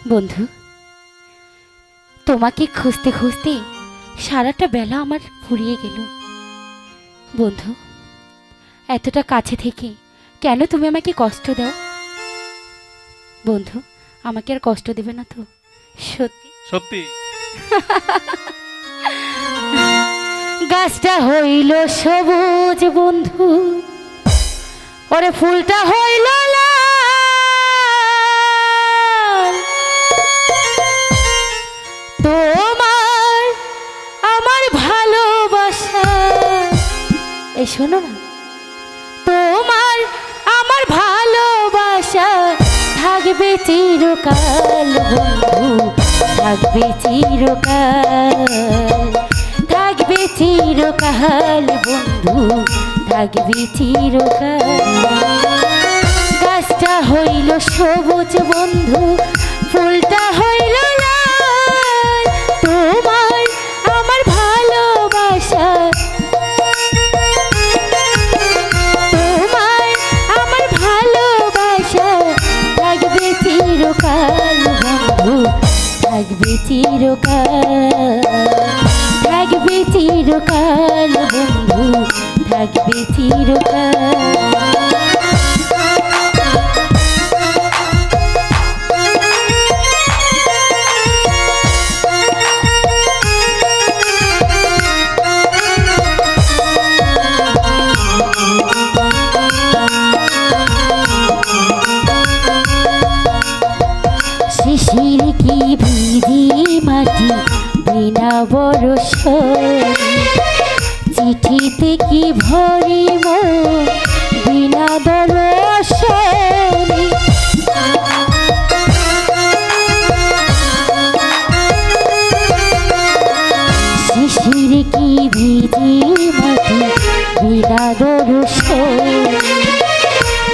বন্ধু, তোমাকে খুঁজতে খুঁজতে সারাটা বেলা আমার ফুরিয়ে গেল। বন্ধু, এতটা কাছে থেকে কেন তুমি আমাকে কষ্ট দাও? বন্ধু, আমাকে আর কষ্ট দেবে না তো? সত্যি সত্যি? গাছটা হইল সবুজ বন্ধু, ওরে ফুলটা হইল লাল। তোমার আমার ভালোবাসা, এই শোনো না, তোমার আমার ভালোবাসা থাকবে চিরকাল বন্ধু, থাকবে চিরকাল, থাকবে চিরকাল বন্ধু, থাকবে চিরকাল। গাছটা হইল সবুজ বন্ধু, ফুলটা হইল লাল। তোমার আমার ভালোবাসা, তোমার আমার ভালোবাসা থাকবে চিরকাল বন্ধু, থাকবে চিরকাল, থাকবে চিরকাল বন্ধু, থাকবে চিরকাল। শিশির কি ভিজি মাটি বিনা বরষে, চিঠিতে কি ভরি মন বিনা দরশে। শিশির কি ভিজি মাটি বিনা দরশে,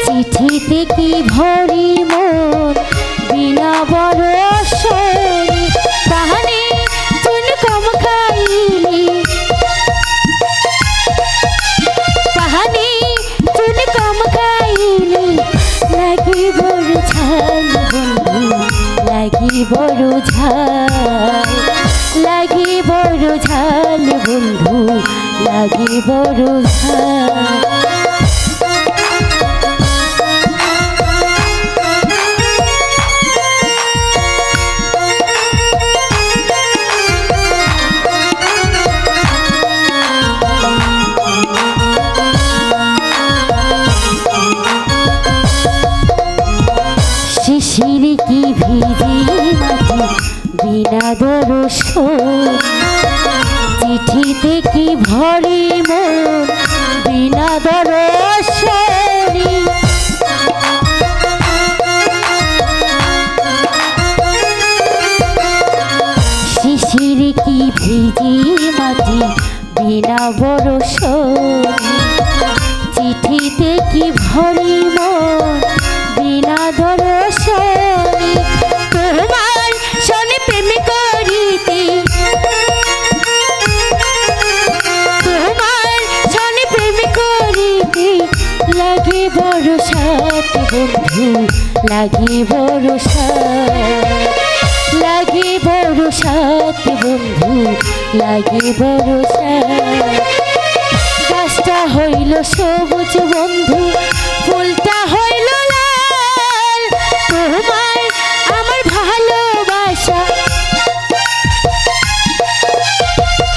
চিঠিতে কি ভরি মন বিনা বরষে। পাহানি চুন কম খাইলি, পাহানি চুন কম খাইলি, লাগি বড় ঝাল বন্ধু, লাগি বড় ঝাল, লাগি বড় ঝাল বন্ধু, লাগি বড় ঝাল। শিশির কি ভিজি মাটি বিনা দরশে, চিঠিতে কি ভরি মন বিনা দরশে। শিশির কি ভিজি মাটি বিনা বরষে, চিঠিতে কি ভরি মন বিনা দরশে। তোমার শোনে প্রেম করিতে, তোমার শোনে প্রেম করিতে, লাগে বড় সাথ বন্ধু, লাগে বড় সাথ, লাগে বড় সাথ বন্ধু, লাগে বড় সাথ। গাছটা হইল সবুজ বন্ধু, ফুলটা হইল লাল। তোমার আমার ভালোবাসা,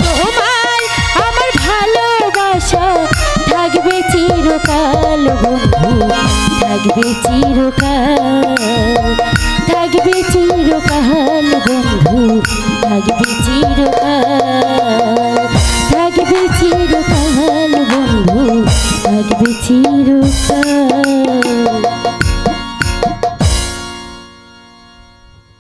তোমার আমার ভালোবাসা থাকবে চিরকাল বন্ধু, থাকবে চিরকাল, থাকবে চিরকাল বন্ধু, থাকবে চিরকাল।